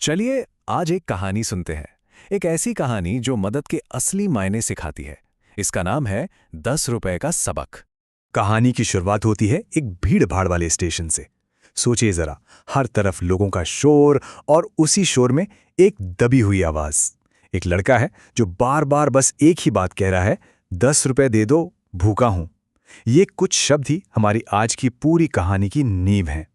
चलिए आज एक कहानी सुनते हैं। एक ऐसी कहानी जो मदद के असली मायने सिखाती है। इसका नाम है 10 रुपए का सबक। कहानी की शुरुआत होती है एक भीड़-भाड़ वाले स्टेशन से। सोचिए जरा, हर तरफ लोगों का शोर और उसी शोर में एक दबी हुई आवाज। एक लड़का है जो बार-बार बस एक ही बात कह रहा है, 10 रुपए दे दो, भूखा हूं। ये कुछ शब्द ही हमारी आज की पूरी कहानी की नींव हैं।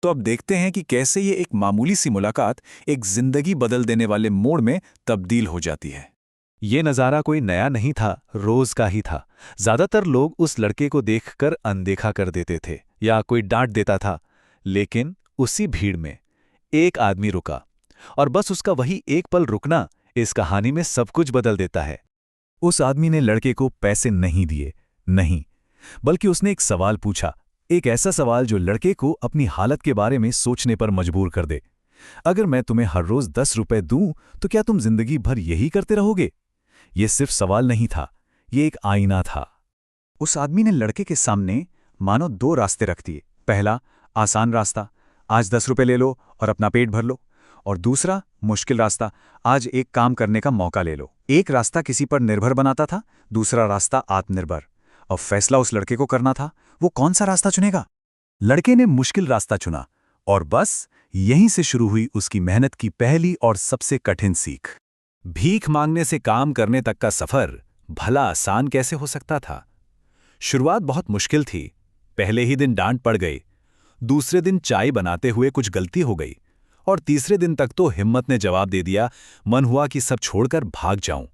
तो अब देखते हैं कि कैसे ये एक मामूली सी मुलाकात एक जिंदगी बदल देने वाले मोड़ में तब्दील हो जाती है। ये नज़ारा कोई नया नहीं था, रोज का ही था। ज्यादातर लोग उस लड़के को देखकर अनदेखा कर देते थे या कोई डांट देता था, लेकिन उसी भीड़ में एक आदमी रुका, और बस उसका वही एक पल रुकना इस कहानी में सब कुछ बदल देता है। उस आदमी ने लड़के को पैसे नहीं दिए, नहीं, बल्कि उसने एक सवाल पूछा, एक ऐसा सवाल जो लड़के को अपनी हालत के बारे में सोचने पर मजबूर कर दे। अगर मैं तुम्हें हर रोज 10 रुपए दूं तो क्या तुम जिंदगी भर यही करते रहोगे? यह सिर्फ सवाल नहीं था, यह एक आईना था। उस आदमी ने लड़के के सामने मानो दो रास्ते रख दिए। पहला, आसान रास्ता, आज 10 रुपए ले लो और अपना पेट भर लो। और दूसरा, मुश्किल रास्ता, आज एक काम करने का मौका ले लो। एक रास्ता किसी पर निर्भर बनाता था, दूसरा रास्ता आत्मनिर्भर। और फैसला उस लड़के को करना था, वो कौन सा रास्ता चुनेगा। लड़के ने मुश्किल रास्ता चुना, और बस यहीं से शुरू हुई उसकी मेहनत की पहली और सबसे कठिन सीख। भीख मांगने से काम करने तक का सफर भला आसान कैसे हो सकता था? शुरुआत बहुत मुश्किल थी। पहले ही दिन डांट पड़ गई, दूसरे दिन चाय बनाते हुए कुछ गलती हो गई, और तीसरे दिन तक तो हिम्मत ने जवाब दे दिया, मन हुआ कि सब छोड़कर भाग जाऊं।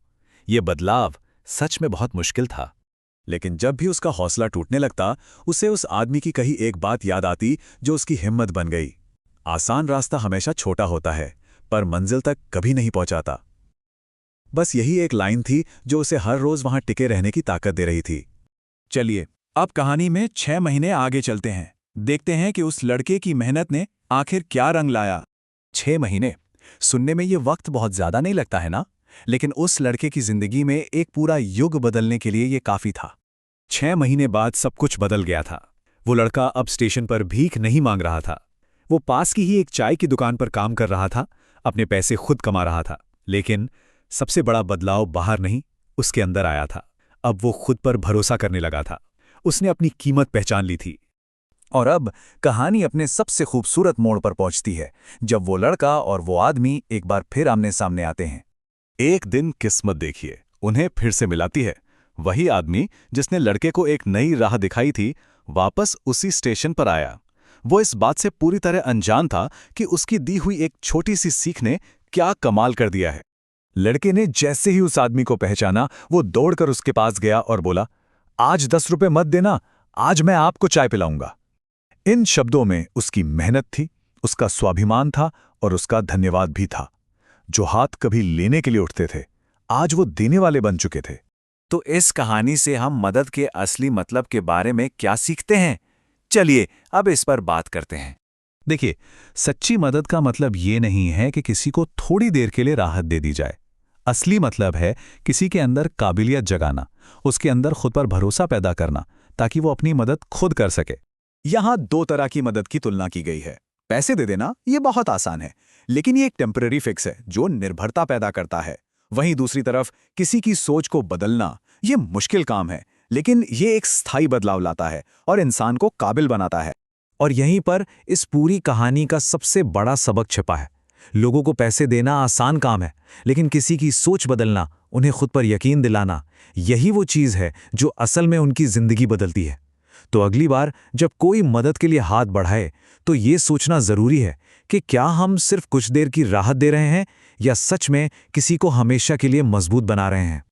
ये बदलाव सच में बहुत मुश्किल था। लेकिन जब भी उसका हौसला टूटने लगता, उसे उस आदमी की कही एक बात याद आती जो उसकी हिम्मत बन गई। आसान रास्ता हमेशा छोटा होता है, पर मंजिल तक कभी नहीं पहुंचाता। बस यही एक लाइन थी जो उसे हर रोज वहां टिके रहने की ताकत दे रही थी। चलिए अब कहानी में 6 महीने आगे चलते हैं। देखते हैं कि उस लड़के की मेहनत ने आखिर क्या रंग लाया। 6 महीने सुनने में ये वक्त बहुत ज्यादा नहीं लगता है ना? लेकिन उस लड़के की जिंदगी में एक पूरा युग बदलने के लिए ये काफी था। 6 महीने बाद सब कुछ बदल गया था। वो लड़का अब स्टेशन पर भीख नहीं मांग रहा था। वो पास की ही एक चाय की दुकान पर काम कर रहा था, अपने पैसे खुद कमा रहा था। लेकिन सबसे बड़ा बदलाव बाहर नहीं, उसके अंदर आया था। अब वो खुद पर भरोसा करने लगा था। उसने अपनी कीमत पहचान ली थी। और अब कहानी अपने सबसे खूबसूरत मोड़ पर पहुंचती है, जब वो लड़का और वो आदमी एक बार फिर आमने सामने आते हैं। एक दिन किस्मत देखिए उन्हें फिर से मिलाती है। वही आदमी जिसने लड़के को एक नई राह दिखाई थी, वापस उसी स्टेशन पर आया। वो इस बात से पूरी तरह अनजान था कि उसकी दी हुई एक छोटी सी सीख ने क्या कमाल कर दिया है। लड़के ने जैसे ही उस आदमी को पहचाना, वो दौड़कर उसके पास गया और बोला, आज 10 रुपए मत देना, आज मैं आपको चाय पिलाऊंगा। इन शब्दों में उसकी मेहनत थी, उसका स्वाभिमान था और उसका धन्यवाद भी था। जो हाथ कभी लेने के लिए उठते थे, आज वो देने वाले बन चुके थे। तो इस कहानी से हम मदद के असली मतलब के बारे में क्या सीखते हैं? चलिए अब इस पर बात करते हैं। देखिए, सच्ची मदद का मतलब ये नहीं है कि किसी को थोड़ी देर के लिए राहत दे दी जाए। असली मतलब है किसी के अंदर काबिलियत जगाना, उसके अंदर खुद पर भरोसा पैदा करना, ताकि वो अपनी मदद खुद कर सके। यहां 2 तरह की मदद की तुलना की गई है। पैसे दे देना ये बहुत आसान है, लेकिन ये एक टेम्पररी फिक्स है जो निर्भरता पैदा करता है। वहीं दूसरी तरफ किसी की सोच को बदलना ये मुश्किल काम है, लेकिन ये एक स्थायी बदलाव लाता है और इंसान को काबिल बनाता है। और यहीं पर इस पूरी कहानी का सबसे बड़ा सबक छिपा है। लोगों को पैसे देना आसान काम है, लेकिन किसी की सोच बदलना, उन्हें खुद पर यकीन दिलाना, यही वो चीज़ है जो असल में उनकी जिंदगी बदलती है। तो अगली बार जब कोई मदद के लिए हाथ बढ़ाए, तो ये सोचना जरूरी है कि क्या हम सिर्फ कुछ देर की राहत दे रहे हैं या सच में किसी को हमेशा के लिए मजबूत बना रहे हैं।